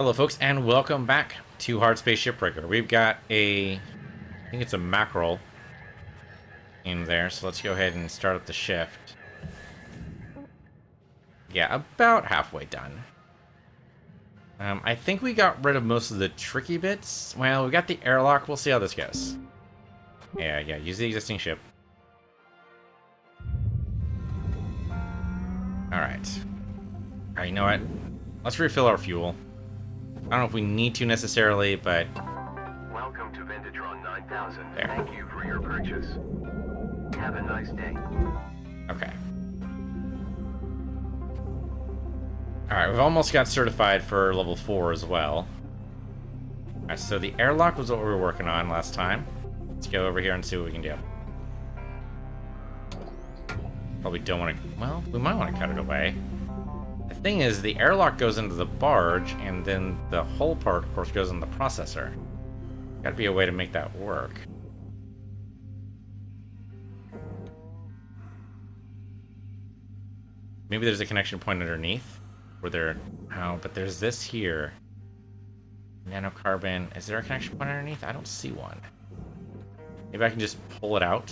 Hello folks and welcome back to Hardspace Shipbreaker. We've got I think it's a mackerel in there, so let's go ahead and start up the shift. Yeah, about halfway done. I think we got rid of most of the tricky bits. Well, we got the airlock, we'll see how this goes. Yeah, use the existing ship. Alright, you know what? Let's refill our fuel. I don't know if we need to necessarily, but... Welcome to Vintatron 9000. There. Thank you for your purchase. Have a nice day. Okay. Alright, we've almost got certified for level 4 as well. Alright, so the airlock was what we were working on last time. Let's go over here and see what we can do. Probably don't want to... Well, we might want to cut it away. The thing is, the airlock goes into the barge, and then the hull part, of course, goes in the processor. Gotta be a way to make that work. Maybe there's a connection point underneath, where there... Oh, but there's this here. Nanocarbon. Is there a connection point underneath? I don't see one. Maybe I can just pull it out.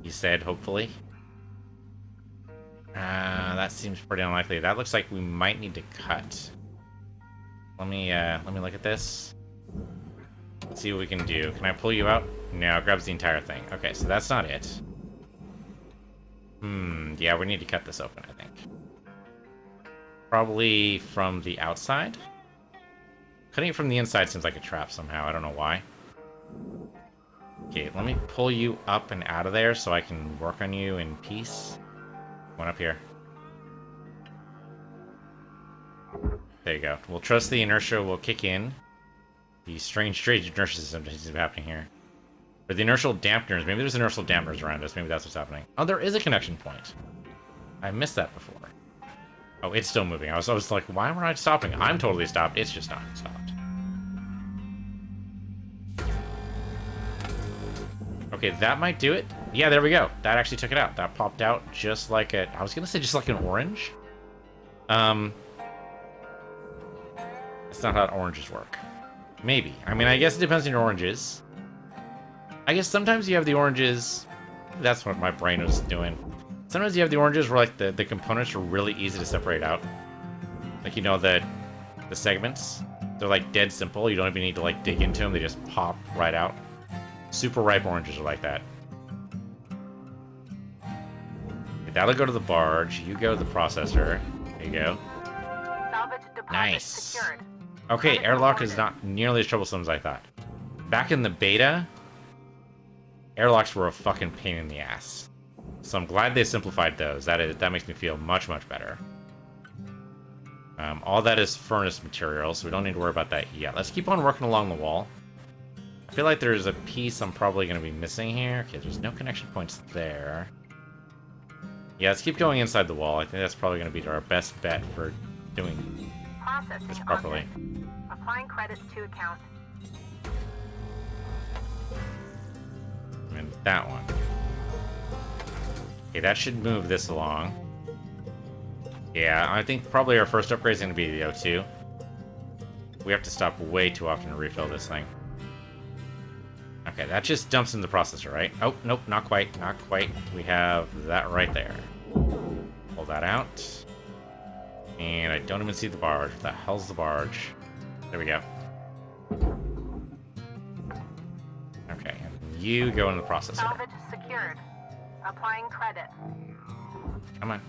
He said, hopefully. That seems pretty unlikely. That looks like we might need to cut. Let me look at this. Let's see what we can do. Can I pull you out? No, it grabs the entire thing. Okay, so that's not it. Yeah, we need to cut this open, I think. Probably from the outside? Cutting it from the inside seems like a trap somehow. I don't know why. Okay, let me pull you up and out of there so I can work on you in peace. One up here. There you go. We'll trust the inertia will kick in. The strange inertia system seems to be happening here. Or the inertial dampeners. Maybe there's inertial dampeners around us. Maybe that's what's happening. Oh, there is a connection point. I missed that before. Oh, it's still moving. I was like, why am I stopping? I'm totally stopped. It's just not stopped. Okay, that might do it. Yeah, there we go. That actually took it out. That popped out just like a... I was gonna say just like an orange. That's not how oranges work. Maybe. I mean, I guess it depends on your oranges. I guess sometimes you have the oranges... That's what my brain was doing. Sometimes you have the oranges where, like, the components are really easy to separate out. Like, you know, the segments. They're, like, dead simple. You don't even need to, like, dig into them. They just pop right out. Super ripe oranges are like that. That'll go to the barge. You go to the processor. There you go. Nice. Secured. Okay, airlock is not nearly as troublesome as I thought. Back in the beta, airlocks were a fucking pain in the ass. So I'm glad they simplified those. That makes me feel much, much better. All that is furnace material, so we don't need to worry about that yet. Let's keep on working along the wall. I feel like there's a piece I'm probably going to be missing here. Okay, there's no connection points there. Yeah, let's keep going inside the wall. I think that's probably going to be our best bet for doing this properly. Applying credits to account. And that one. Okay, that should move this along. Yeah, I think probably our first upgrade is going to be the O2. We have to stop way too often to refill this thing. Okay, that just dumps in the processor, right? Oh, nope, not quite, not quite. We have that right there. Pull that out. And I don't even see the barge. What the hell's the barge? There we go. Okay, and you go in the processor. Salvage secured. Applying credit. Come on.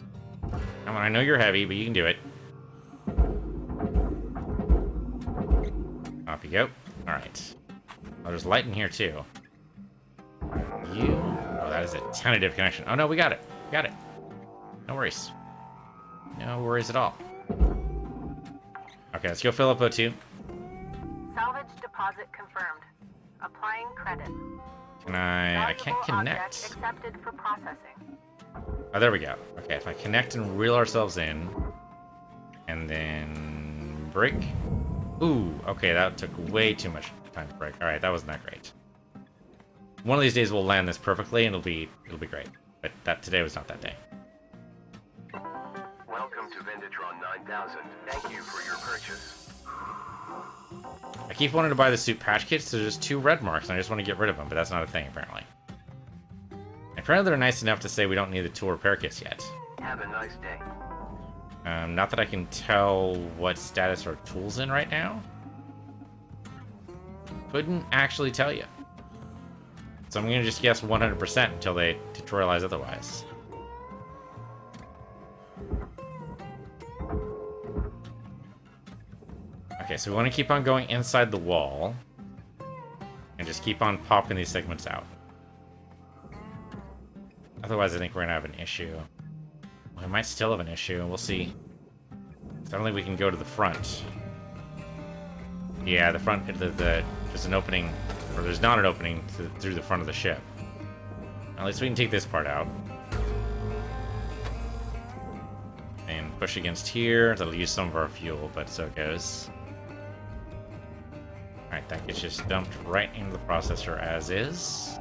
Come on, I know you're heavy, but you can do it. Off you go. Alright. Oh, there's light in here, too. You... Oh, that is a tentative connection. Oh, no, we got it. We got it. No worries. No worries at all. Okay, let's go fill up O2. Salvage deposit confirmed. Applying credit. Can I can't connect. Accepted for processing. Oh, there we go. Okay, if I connect and reel ourselves in, and then break. Ooh, okay, that took way too much time to break. All right, that wasn't that great. One of these days we'll land this perfectly, and it'll be great. But today was not that day. Welcome to Vintatron 9,000. Thank you for your purchase. I keep wanting to buy the suit patch kits, so there's 2 red marks, and I just want to get rid of them, but that's not a thing, apparently. Apparently they're nice enough to say we don't need the tool repair kits yet. Have a nice day. Not that I can tell what status our tool's in right now. Couldn't actually tell you. So I'm gonna just guess 100% until they tutorialize otherwise. Okay, so we want to keep on going inside the wall. And just keep on popping these segments out. Otherwise, I think we're gonna have an issue. We might still have an issue. We'll see. I don't think we can go to the front. Yeah, the front. There's an opening, or there's not an opening through the front of the ship. At least we can take this part out. And push against here. That'll use some of our fuel, but so it goes. Alright, that gets just dumped right into the processor as is.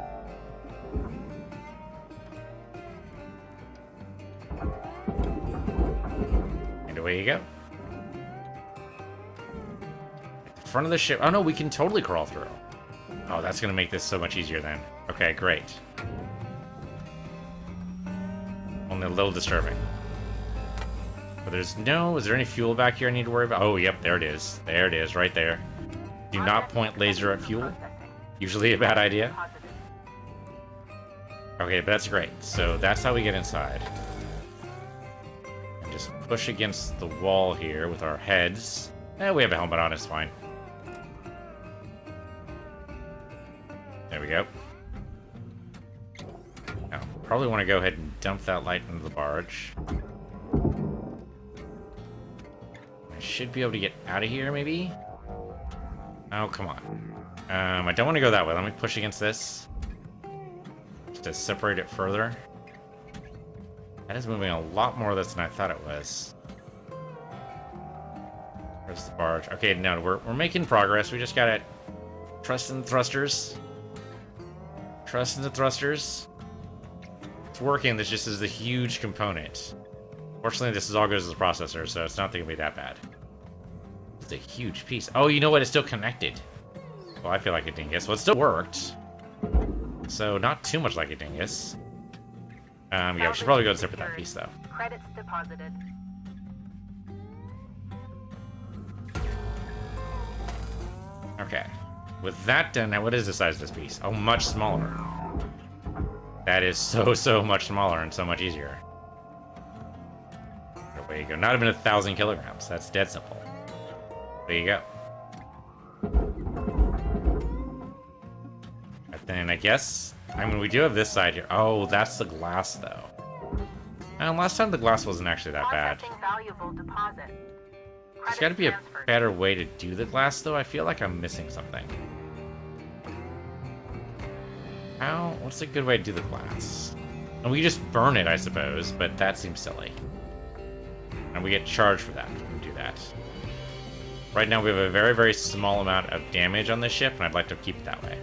And away you go. The front of the ship. Oh no, we can totally crawl through. Oh, that's gonna make this so much easier then. Okay, great. Only a little disturbing. But there's no... Is there any fuel back here I need to worry about? Oh, yep, there it is. There it is, right there. Do not point laser at fuel. Usually a bad idea. Okay, but that's great. So that's how we get inside. And just push against the wall here with our heads. We have a helmet on, it's fine. There we go. Now, probably want to go ahead and dump that light into the barge. I should be able to get out of here, maybe? Oh, come on. I don't want to go that way. Let me push against this. Just to separate it further. That is moving a lot more of this than I thought it was. Where's the barge? Okay, no, we're making progress. We just gotta trust in the thrusters. Trust in the thrusters. It's working. This just is the huge component. Fortunately, this all goes to the processor, so it's not going to be that bad. It's a huge piece. Oh, you know what? It's still connected. Well, I feel like a dingus. Well, it still worked. So, not too much like a dingus. Yeah, we should probably go and separate that piece, though. Credits deposited. Okay. With that done, now what is the size of this piece? Oh, much smaller. That is so much smaller and so much easier. There you go. Not even 1,000 kilograms. That's dead simple. There you go. And then I guess... I mean, we do have this side here. Oh, that's the glass, though. Last time the glass wasn't actually that bad. Valuable deposit. There's got to be a better way to do the glass, though. I feel like I'm missing something. How? What's a good way to do the glass? And we just burn it, I suppose, but that seems silly. And we get charged for that when we do that. Right now we have a very small amount of damage on this ship, and I'd like to keep it that way.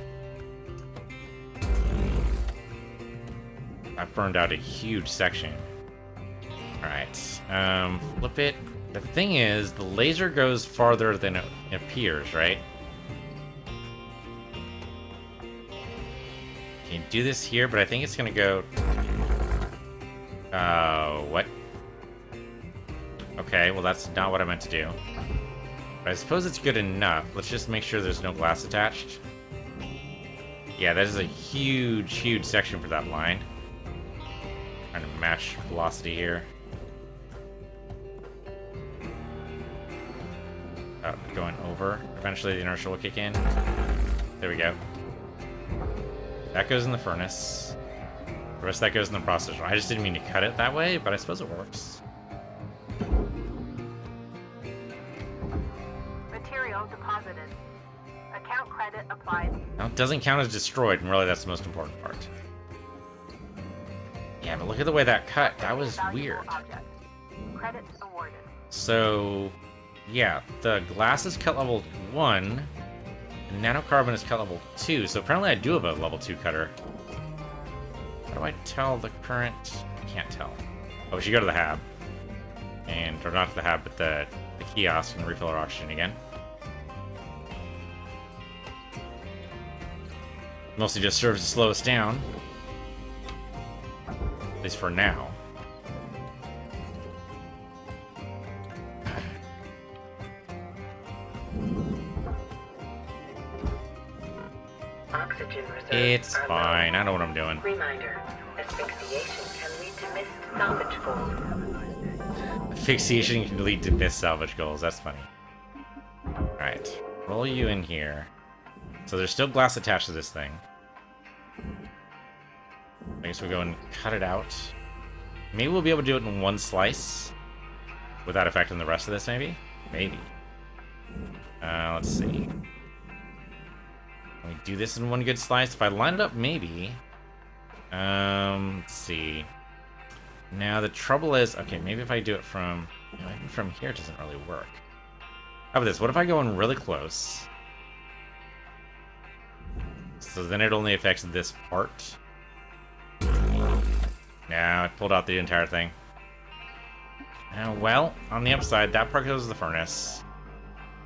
I burned out a huge section. Alright. Flip it. The thing is, the laser goes farther than it appears, right? Can do this here, but I think it's gonna go... what? Okay, well that's not what I meant to do. But I suppose it's good enough. Let's just make sure there's no glass attached. Yeah, that is a huge section for that line. Trying to match velocity here. Going over. Eventually the inertia will kick in. There we go. That goes in the furnace. The rest of that goes in the processor. I just didn't mean to cut it that way, but I suppose it works. Material deposited. Account credit applied. Now, it doesn't count as destroyed, and really that's the most important part. Yeah, but look at the way that cut. That was weird. Credits awarded. So, yeah, the glass is cut level 1, and nanocarbon is cut level 2, so apparently I do have a level 2 cutter. How do I tell the current? I can't tell. Oh, we should go to the hab. or not the hub, but the kiosk and refill our oxygen again. Mostly just serves to slow us down. At least for now. Oxygen reserves It's are fine. low. I know what I'm doing. Reminder, asphyxiation can lead to missed salvage goals. Asphyxiation can lead to missed salvage goals. That's funny. Alright. Roll you in here. So there's still glass attached to this thing. I guess we go and cut it out. Maybe we'll be able to do it in one slice. Without affecting the rest of this, maybe? Maybe. Let's see. Can we do this in one good slice? If I line it up, maybe. Let's see. Now, the trouble is... Okay, maybe if I do it from... You know, even from here, it doesn't really work. How about this? What if I go in really close? So then it only affects this part. Now, it pulled out the entire thing. Well, on the upside, that part goes to the furnace.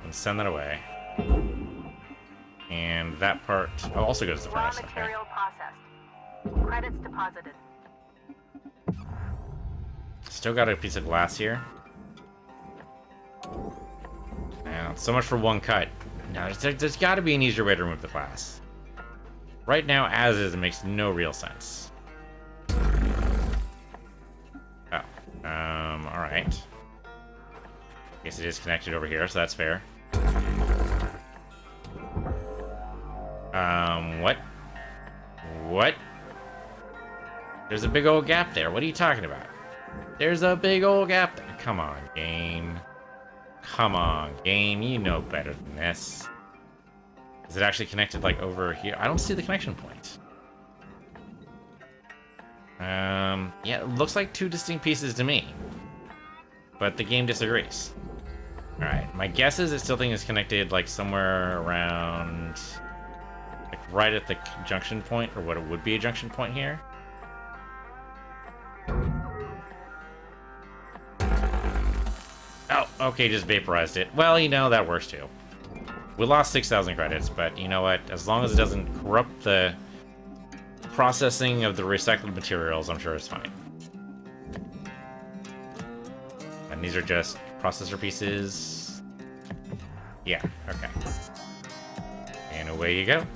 And send that away. And that part also goes to the Raw furnace. Okay. material processed. Credits deposited. Still got a piece of glass here. Now, so much for one cut. Now, there's got to be an easier way to remove the glass. Right now, as is, it makes no real sense. Oh. Alright. Guess it is connected over here, so that's fair. What? What? There's a big old gap there. What are you talking about? There's a big old gap there. Come on, game. Come on, game. You know better than this. Is it actually connected, like, over here? I don't see the connection point. Yeah, it looks like two distinct pieces to me. But the game disagrees. Alright, my guess is it still think it's connected, like, somewhere around... Like, right at the junction point, or what it would be a junction point here. Oh, okay, just vaporized it. Well, you know, that works too. We lost 6,000 credits, but you know what? As long as it doesn't corrupt the processing of the recycled materials, I'm sure it's fine. And these are just processor pieces. Yeah, okay. And away you go.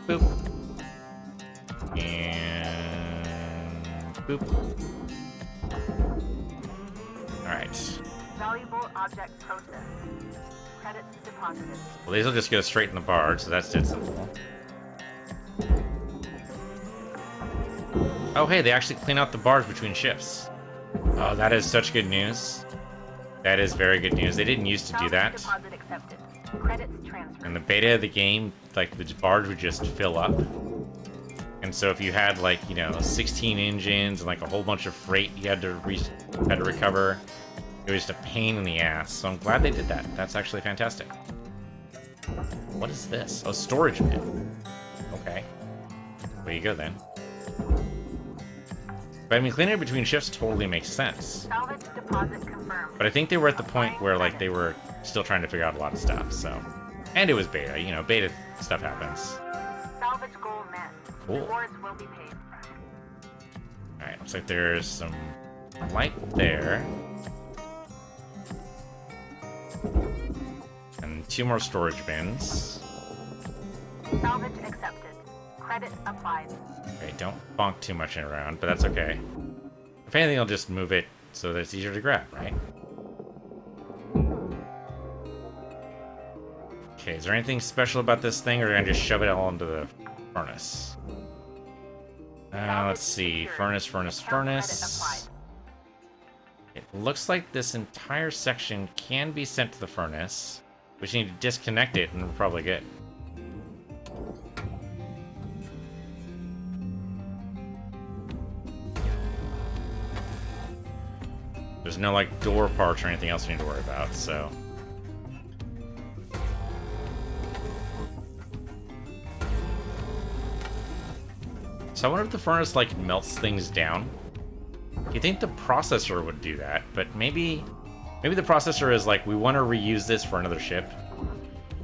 Boop. And boop. Alright. Valuable object processed. Credits deposited. Well, these will just go straight in the barge, so that's dead simple. Oh, hey, they actually clean out the barge between shifts. Oh, that is such good news. That is very good news. They didn't used to do that. Deposit accepted. Credits transferred. In the beta of the game, like, the barge would just fill up. And so if you had, like, you know, 16 engines and, like, a whole bunch of freight you had to recover, it was just a pain in the ass. So I'm glad they did that. That's actually fantastic. What is this? Oh, storage bin. Okay. There you go, then. But I mean, cleaning it between shifts totally makes sense. Salvage deposit confirmed. But I think they were at the point where, like, they were still trying to figure out a lot of stuff, so... And it was beta, you know, beta stuff happens. Salvage goal met. Cool. Rewards will be paid. Alright, looks like there's some light there. And 2 more storage bins. Salvage accepted. Credit applied. Okay, don't bonk too much around, but that's okay. If anything, I'll just move it so that it's easier to grab, right? Okay, is there anything special about this thing, or can I just shove it all into the furnace? Let's see. Furnace, furnace, furnace. It looks like this entire section can be sent to the furnace. We just need to disconnect it, and we're probably good. There's no, like, door parts or anything else we need to worry about, so... So I wonder if the furnace, like, melts things down. You'd think the processor would do that, but maybe Maybe the processor is like, we want to reuse this for another ship.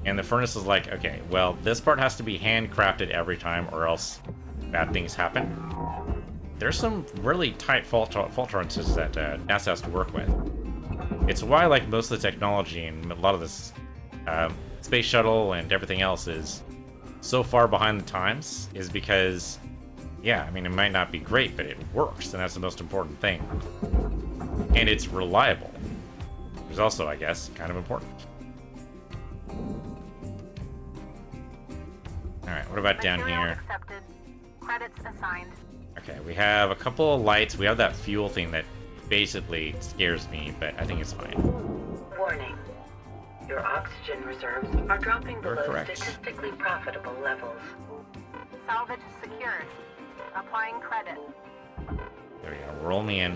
And the furnace is like, okay, well, this part has to be handcrafted every time or else bad things happen. There's some really tight fault tolerances that NASA has to work with. It's why, like, most of the technology and a lot of this space shuttle and everything else is so far behind the times, is because, yeah, I mean, it might not be great, but it works, and that's the most important thing. And it's reliable, which is also, I guess, kind of important. Alright, what about down Material here? accepted. Credits assigned. Okay, we have a couple of lights. We have that fuel thing that basically scares me, but I think it's fine. Warning. Your oxygen reserves are dropping You're below correct. statistically profitable levels. Salvage secured. Applying credit. There we go. Roll me in.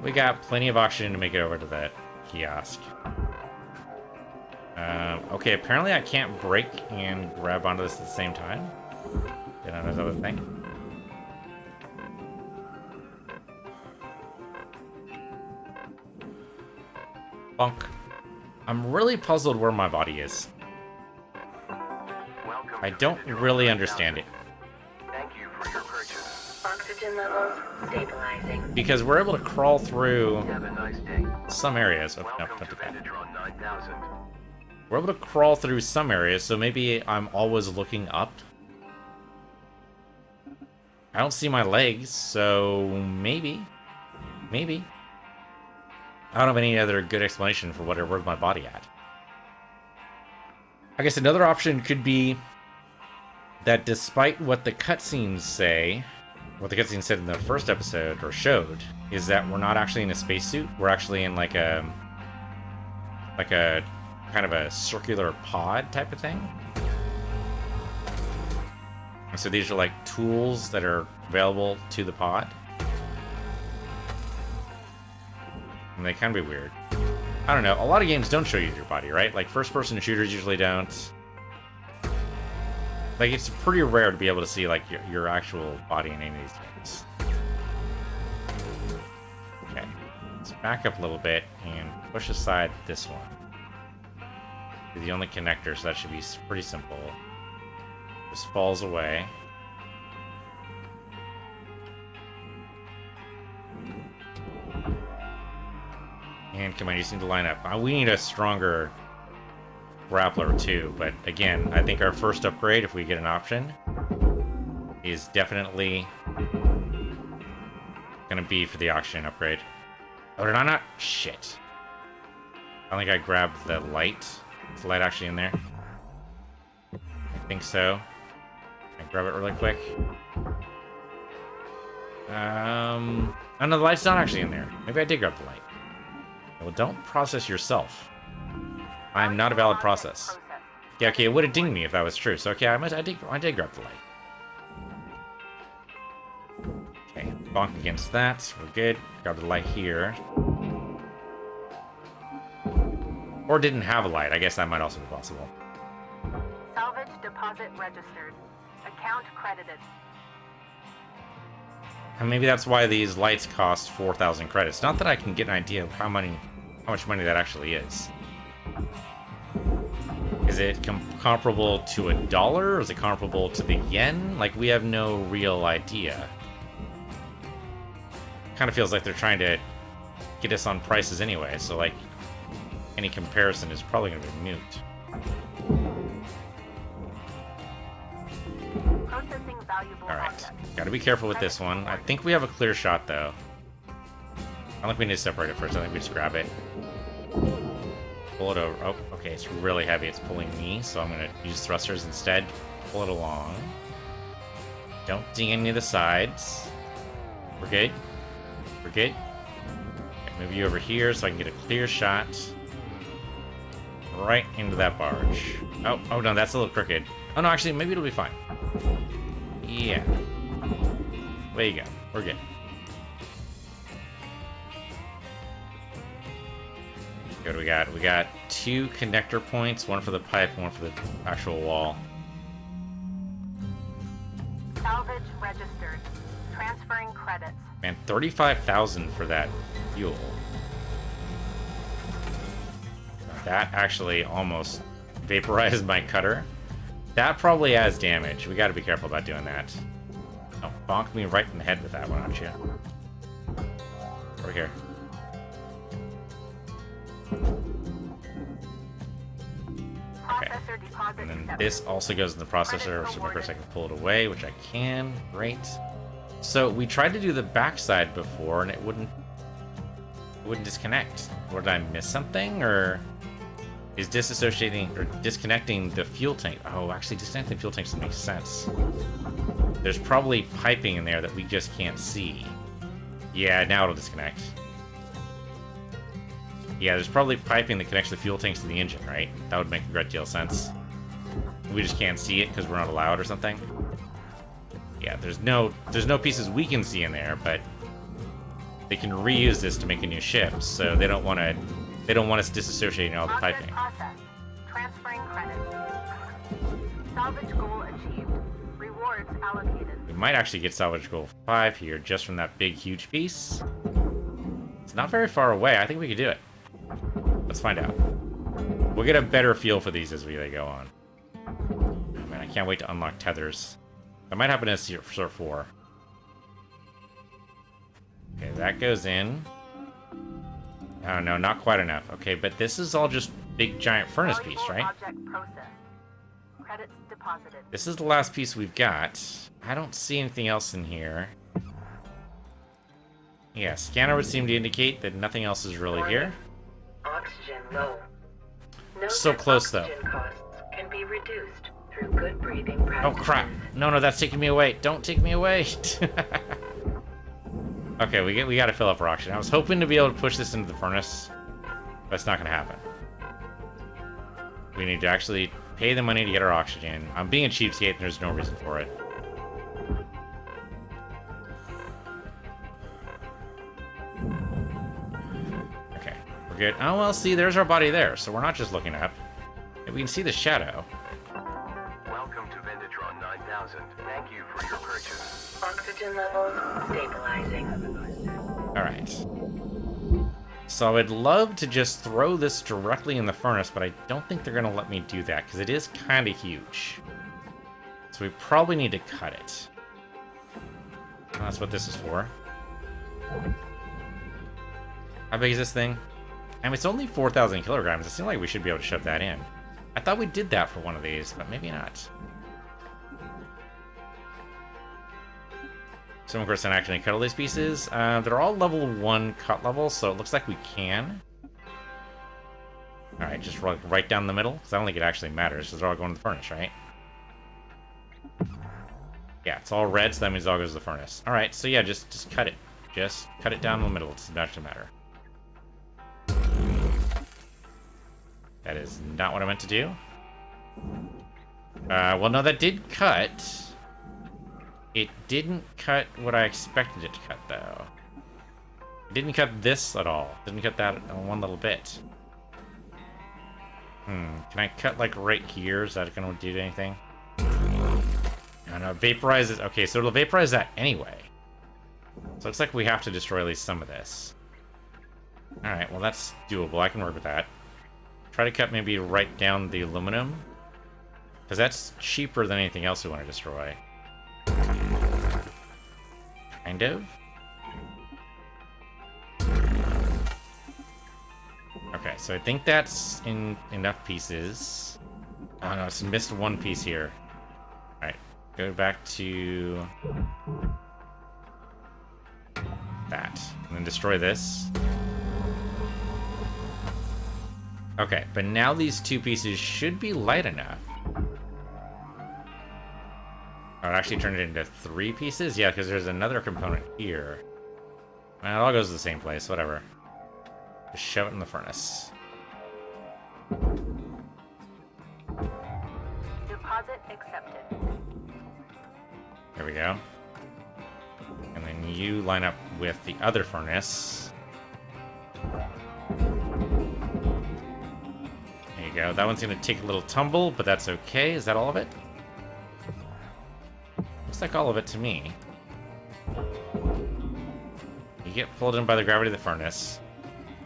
We got plenty of oxygen to make it over to that kiosk. Okay, apparently I can't break and grab onto this at the same time. Did I know that was a thing? Bonk. I'm really puzzled where my body is. Welcome I to don't Victor really 5000. understand it. Thank you for your purchase. Oxygen levels stabilizing. Because we're able to crawl through Have a nice day. some areas. Oh, no, Welcome don't to do that. Venditron 9000. We're able to crawl through some areas, so maybe I'm always looking up. I don't see my legs, so maybe. Maybe. I don't have any other good explanation for where's my body at. I guess another option could be that despite what the cutscenes say, what the cutscene said in the first episode, or showed, is that we're not actually in a spacesuit. We're actually in like a kind of a circular pod type of thing. And so these are like tools that are available to the pod. And they can be weird. I don't know. A lot of games don't show you your body, right? Like first-person shooters usually don't. Like it's pretty rare to be able to see like your actual body in any of these games. Okay, let's back up a little bit and push aside this one. Be the only connector, so that should be pretty simple. Just falls away. And come on, you just need to line up. We need a stronger grappler too, but again, I think our first upgrade, if we get an option, is definitely gonna be for the oxygen upgrade. Oh, did I not? Shit. I think I grabbed the light. Is the light actually in there? I think so. I grab it really quick. Oh no, the light's not actually in there. Maybe I did grab the light. Well, don't process yourself. I'm not a valid process. Yeah, okay, it would have dinged me if that was true. So, okay, I did grab the light. Okay, bonk against that. We're good. Grab the light here. Or didn't have a light. I guess that might also be possible. Salvage deposit registered. Account credited. And maybe that's why these lights cost 4,000 credits. Not that I can get an idea of how much money that actually is. Is it comparable to $1? Or is it comparable to the yen? Like, we have no real idea. Kind of feels like they're trying to get us on prices anyway, so like, any comparison is probably going to be moot. Processing valuable Alright, objects. gotta be careful with this one. I think we have a clear shot, though. I don't think we need to separate it first. I think we just grab it. Pull it over. Oh, okay, it's really heavy. It's pulling me, so I'm gonna use thrusters instead. Pull it along. Don't ding any of the sides. We're good. We're good. Okay, move you over here so I can get a clear shot. Right into that barge. Oh no, that's a little crooked. Oh no, actually, maybe it'll be fine. Yeah. There you go. We're good. What do we got? We got 2 connector points, one for the pipe and one for the actual wall. Salvage registered. Transferring credits. Man, 35,000 for that fuel. That actually almost vaporized my cutter. That probably has damage. We gotta be careful about doing that. Oh, bonk me right in the head with that one, aren't you? Over here. Okay. Processor deposit And then accepted. this also goes in the processor, so of course I can pull it away, which I can. Great. So we tried to do the backside before, and it wouldn't disconnect. Or did I miss something, or is disassociating or disconnecting the fuel tank? Oh, actually, disconnecting the fuel tank doesn't make sense. There's probably piping in there that we just can't see. Yeah, now it'll disconnect. Yeah, there's probably piping that connects the fuel tanks to the engine, right? That would make a great deal of sense. We just can't see it because we're not allowed or something. Yeah, there's no pieces we can see in there, but they can reuse this to make a new ship, so they don't want us disassociating all the Object piping. processed. Transferring credits. Salvage goal achieved. Rewards allocated. We might actually get salvage goal 5 here just from that big, huge piece. It's not very far away. I think we could do it. Let's find out. We'll get a better feel for these as they go on. Oh, man, I can't wait to unlock tethers. That might happen in Cert 4. Okay, that goes in. Oh, no, not quite enough. Okay, but this is all just big, giant furnace piece, Valuable right? Object processed. Credits deposited. This is the last piece we've got. I don't see anything else in here. Yeah, scanner would seem to indicate that nothing else is really here. Oxygen low. Note So that close, though. oxygen costs can be reduced through good breathing Oh, practices. crap. No, that's taking me away. Don't take me away. Okay, we got to fill up our oxygen. I was hoping to be able to push this into the furnace, but it's not going to happen. We need to actually pay the money to get our oxygen. I'm being a cheapskate, and there's no reason for it. Okay, we're good. Oh, well, see, there's our body there, so we're not just looking up. We can see the shadow. Welcome to Vendatron 9000. Thank you for your purchase. Oxygen levels stabilizing. Alright. So I would love to just throw this directly in the furnace, but I don't think they're going to let me do that, because it is kind of huge. So we probably need to cut it. And that's what this is for. How big is this thing? I mean, it's only 4,000 kilograms. It seems like we should be able to shove that in. I thought we did that for one of these, but maybe not. So, of course, I'm actually cut all these pieces. They're all level 1 cut levels, so it looks like we can. Alright, just right down the middle, because I don't think it actually matters, because they're all going to the furnace, right? Yeah, it's all red, so that means it all goes to the furnace. Alright, so yeah, just cut it. Just cut it down the middle. It doesn't actually matter. That is not what I meant to do. Well, no, that did cut. It didn't cut what I expected it to cut, though. It didn't cut this at all. It didn't cut that one little bit. Can I cut, like, right here? Is that going to do anything? No, no, vaporizes. Okay, so it'll vaporize that anyway. So it looks like we have to destroy at least some of this. Alright, well, that's doable. I can work with that. Try to cut maybe right down the aluminum, because that's cheaper than anything else we want to destroy. Kind of. Okay, so I think that's in enough pieces. Oh no, it's missed one piece here. Alright, go back to that, and then destroy this. Okay, but now these two pieces should be light enough. Oh, it actually turned it into 3 pieces? Yeah, because there's another component here. Well, it all goes to the same place, whatever. Just shove it in the furnace. Deposit accepted. There we go. And then you line up with the other furnace. There you go. That one's going to take a little tumble, but that's okay. Is that all of it? Looks like all of it to me. You get pulled in by the gravity of the furnace.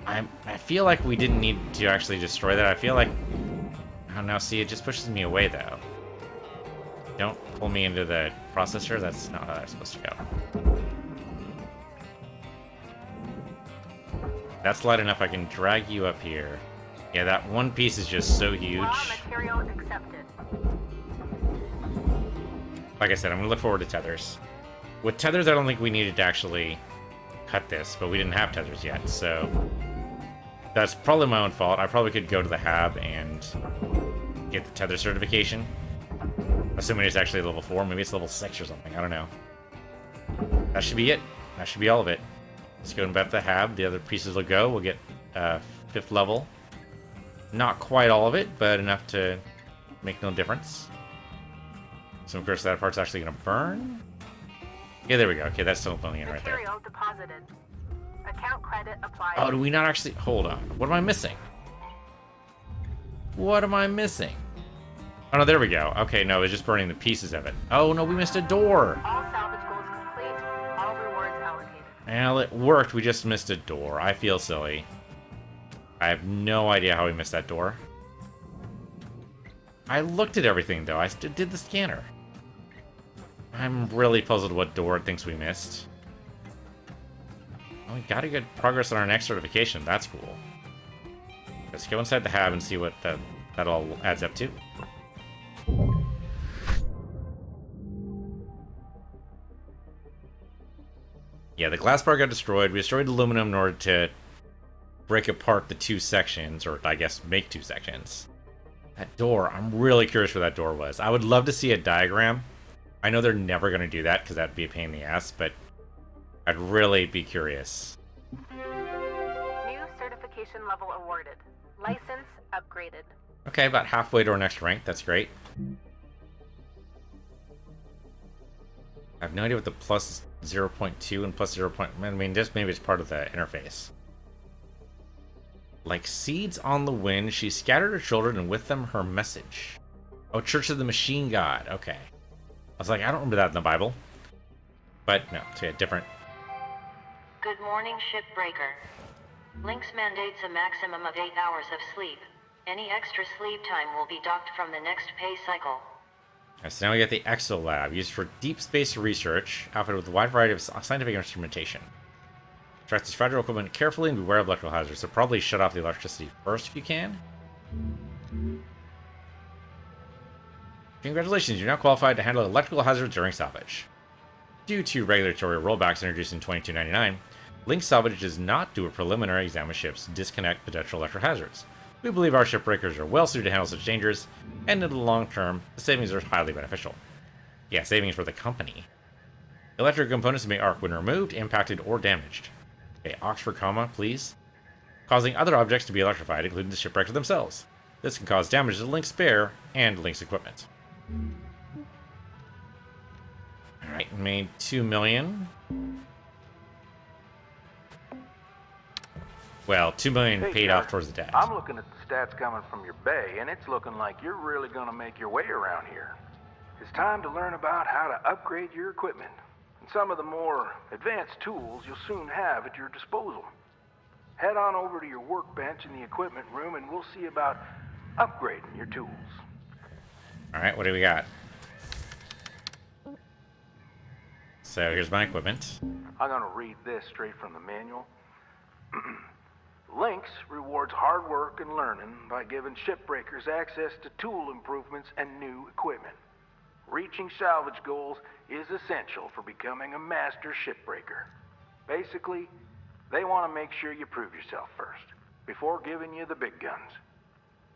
I feel like we didn't need to actually destroy that. I feel like... Oh, no, see, it just pushes me away, though. Don't pull me into the processor. That's not how that's supposed to go. That's light enough. I can drag you up here. Yeah, that one piece is just so huge. Raw material accepted. Like I said, I'm going to look forward to tethers. With tethers, I don't think we needed to actually cut this, but we didn't have tethers yet, so... That's probably my own fault. I probably could go to the hab and get the tether certification. Assuming it's actually level 4. Maybe it's level 6 or something. I don't know. That should be it. That should be all of it. Let's go back to the hab. The other pieces will go. We'll get 5th level. Not quite all of it, but enough to make no difference. So, of course, that part's actually going to burn. Yeah, there we go. Okay, that's still filling in right there. Material deposited. Account credit applied. Oh, do we not actually... Hold on. What am I missing? What am I missing? Oh, no, there we go. Okay, no, it's just burning the pieces of it. Oh, no, we missed a door. All salvage goals complete. All rewards allocated. Well, it worked. We just missed a door. I feel silly. I have no idea how we missed that door. I looked at everything, though. I did the scanner. I'm really puzzled what door it thinks we missed. Oh, we got a good progress on our next certification. That's cool. Let's go inside the hab and see what that all adds up to. Yeah, the glass bar got destroyed. We destroyed aluminum in order to break apart the 2 sections, or I guess make 2 sections. That door, I'm really curious where that door was. I would love to see a diagram. I know they're never going to do that because that'd be a pain in the ass, but I'd really be curious. New certification level awarded. License upgraded. Okay, about halfway to our next rank. That's great. I have no idea what the plus 0.2 and plus 0. I mean, just maybe it's part of the interface. Like seeds on the wind, she scattered her children and with them her message. Oh, Church of the Machine God. Okay. I was like, I don't remember that in the Bible. But no, it's different. Good morning, Shipbreaker. Lynx mandates a maximum of 8 hours of sleep. Any extra sleep time will be docked from the next pay cycle. Right, so now we get the Exo Lab, used for deep space research, outfitted with a wide variety of scientific instrumentation. Track this fragile equipment carefully and beware of electrical hazards, so probably shut off the electricity first if you can. Congratulations, you're now qualified to handle electrical hazards during salvage. Due to regulatory rollbacks introduced in 2299, Lynx Salvage does not do a preliminary exam of ships to disconnect potential electrical hazards. We believe our shipbreakers are well suited to handle such dangers, and in the long term, the savings are highly beneficial. Yeah, savings for the company. Electric components may arc when removed, impacted, or damaged. Okay, Oxford comma, please. Causing other objects to be electrified, including the shipbreaker themselves. This can cause damage to Lynx spare and Lynx equipment. Alright, made 2 million. Well, 2 million Hey, paid Jared, off towards the debt. I'm looking at the stats coming from your bay, and it's looking like you're really gonna make your way around here. It's time to learn about how to upgrade your equipment, and some of the more advanced tools you'll soon have at your disposal. Head on over to your workbench in the equipment room, and we'll see about upgrading your tools. Alright, what do we got? So here's my equipment. I'm gonna read this straight from the manual. Lynx rewards hard work and learning by giving shipbreakers access to tool improvements and new equipment. Reaching salvage goals is essential for becoming a master shipbreaker. Basically, they want to make sure you prove yourself first, before giving you the big guns.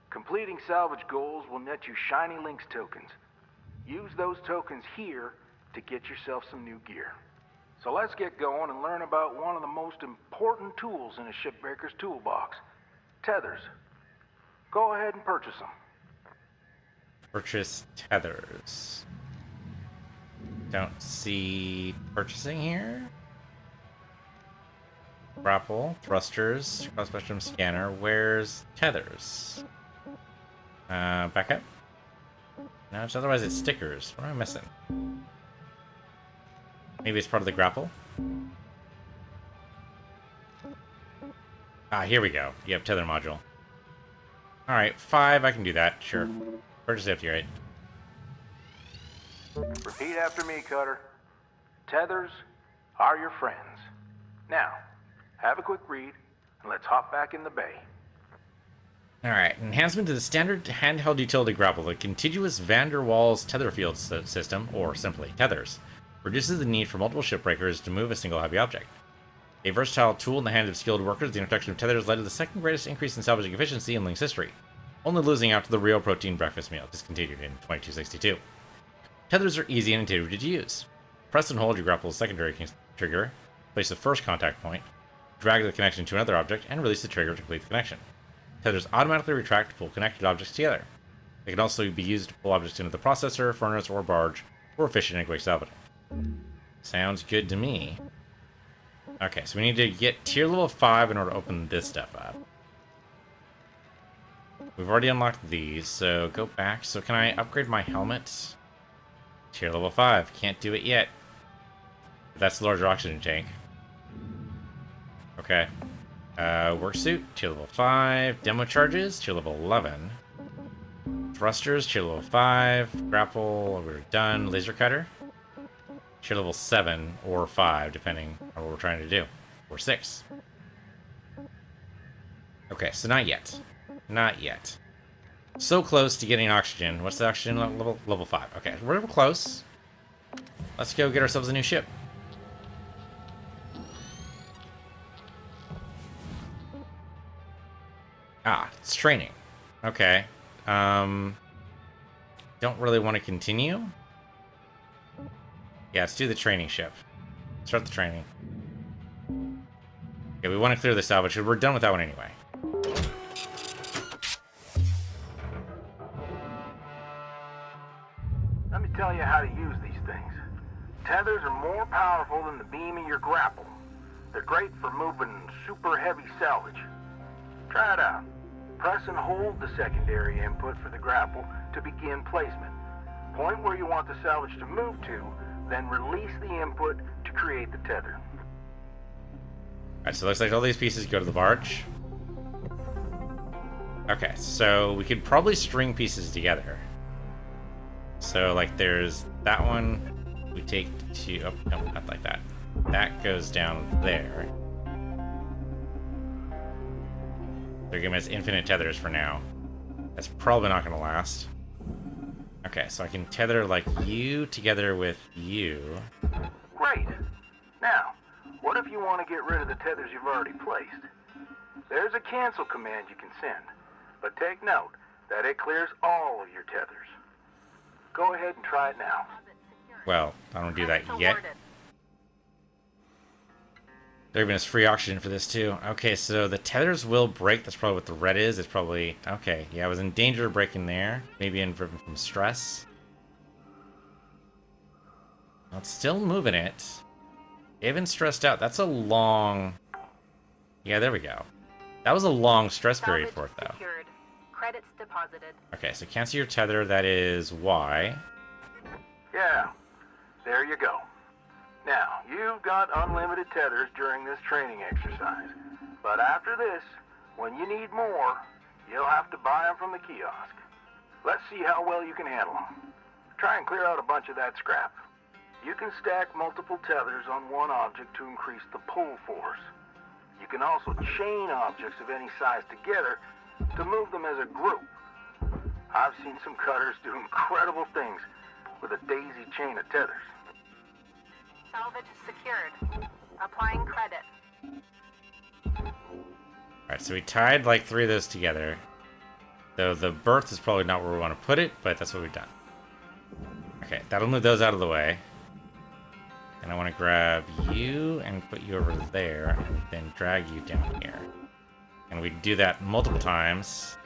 Completing salvage goals will net you shiny Lynx tokens. Use those tokens here to get yourself some new gear. So let's get going and learn about one of the most important tools in a shipbreaker's toolbox, tethers. Go ahead and purchase them. Purchase tethers. Don't see purchasing here. Grapple, thrusters, cross spectrum scanner. Where's tethers? Back up. No, it's otherwise it's stickers. What am I missing? Maybe it's part of the grapple? Ah, here we go. Yep, tether module. Alright, 5, I can do that, sure. Purchase safety, right? Repeat after me, Cutter. Tethers are your friends. Now, have a quick read, and let's hop back in the bay. Alright, enhancement to the standard handheld utility grapple. The contiguous van der Waals tether field system, or simply tethers, reduces the need for multiple shipbreakers to move a single heavy object. A versatile tool in the hands of skilled workers, the introduction of tethers led to the second greatest increase in salvaging efficiency in Link's history, only losing out to the real protein breakfast meal, discontinued in 2262. Tethers are easy and intuitive to use. Press and hold your grapple's secondary trigger, place the first contact point, drag the connection to another object, and release the trigger to complete the connection. Tethers automatically retract to pull connected objects together. They can also be used to pull objects into the processor, furnace, or barge for efficient and quick salvaging. Sounds good to me. Okay, so we need to get tier level 5 in order to open this stuff up. We've already unlocked these, so go back. So can I upgrade my helmet? Tier level 5. Can't do it yet. But that's the larger oxygen tank. Okay. Work suit, tier level 5. Demo charges, tier level 11. Thrusters, tier level 5. Grapple, we're done. Laser cutter, tier level 7 or 5, depending on what we're trying to do. Or 6. Okay, so not yet. Not yet. So close to getting oxygen. What's the oxygen level? Level 5. Okay, we're close. Let's go get ourselves a new ship. Ah, it's training. Okay. Don't really want to continue. Yeah, let's do the training ship. Start the training. Okay, we want to clear the salvage because we're done with that one anyway. Let me tell you how to use these things. Tethers are more powerful than the beam of your grapple. They're great for moving super heavy salvage. Try it out. Press and hold the secondary input for the grapple to begin placement. Point where you want the salvage to move to, then release the input to create the tether. Alright, so it looks like all these pieces go to the barge. Okay, so we could probably string pieces together. So, like, there's that one we take to... Oh, no, not like that. That goes down there. They're giving us infinite tethers for now. That's probably not going to last. Okay, so I can tether, like, you together with you. Great. Now, what if you want to get rid of the tethers you've already placed? There's a cancel command you can send, but take note that it clears all of your tethers. Go ahead and try it now. Well, I don't do that yet. They're giving us free oxygen for this too. Okay, so the tethers will break. That's probably what the red is. It's probably... Okay, yeah, I was in danger of breaking there. Maybe driven from stress. Well, it's still moving it. Even stressed out. That's a long... Yeah, there we go. That was a long stress period for it, though. Secured. Credits deposited. Okay, so cancel your tether. That is Y. Yeah, there you go. Now, you've got unlimited tethers during this training exercise. But after this, when you need more, you'll have to buy them from the kiosk. Let's see how well you can handle them. Try and clear out a bunch of that scrap. You can stack multiple tethers on one object to increase the pull force. You can also chain objects of any size together to move them as a group. I've seen some cutters do incredible things with a daisy chain of tethers. Salvage secured. Applying credit. Alright, so we tied like 3 of those together. Though the berth is probably not where we want to put it, but that's what we've done. Okay, that'll move those out of the way. And I want to grab you and put you over there, and then drag you down here. And we do that multiple times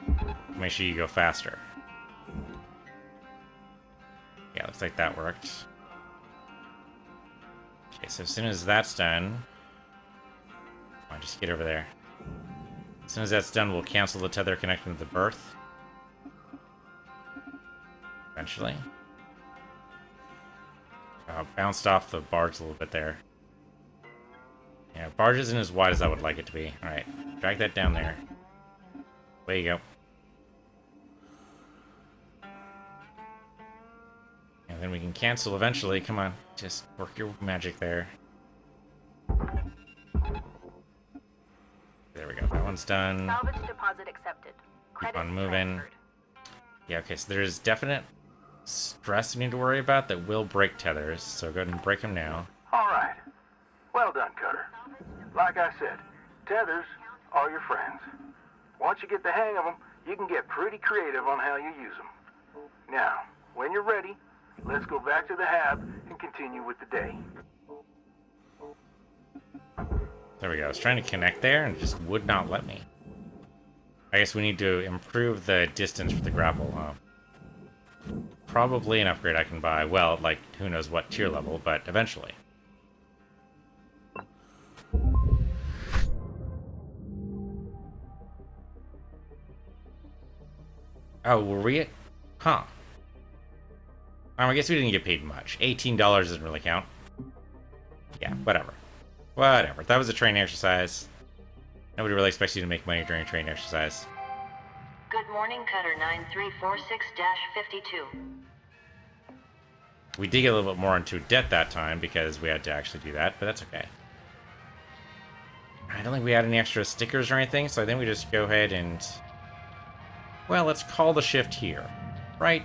to make sure you go faster. Yeah, looks like that worked. Okay, so as soon as that's done... Come on, just get over there. As soon as that's done, we'll cancel the tether connection to the berth. Eventually. Bounced off the barge a little bit there. Yeah, barge isn't as wide as I would like it to be. Alright, drag that down there. There you go. And then we can cancel eventually. Come on, just work your magic there. There we go. That one's done. Salvage deposit accepted. Credit On moving. transferred. Yeah, okay, so there's definite stress we need to worry about that will break tethers, so go ahead and break them now. All right. Well done, Cutter. Like I said, tethers are your friends. Once you get the hang of them, you can get pretty creative on how you use them. Now, when you're ready, let's go back to the hab and continue with the day. There we go. I was trying to connect there and it just would not let me. I guess we need to improve the distance for the grapple, huh? Probably an upgrade I can buy. Well, like, who knows what tier level, but eventually. Oh, were we at... Huh. I guess we didn't get paid much. $18 doesn't really count. Yeah, whatever. Whatever. That was a training exercise. Nobody really expects you to make money during a training exercise. Good morning, Cutter 9346-52. We did get a little bit more into debt that time because we had to actually do that, but that's okay. I don't think we had any extra stickers or anything, so I think we just go ahead and... Well, let's call the shift here. Right?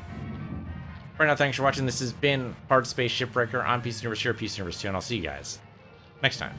Right now, thanks for watching. This has been Hardspace Shipbreaker. I'm Peace Universe here, Peace Universe 2, and I'll see you guys next time.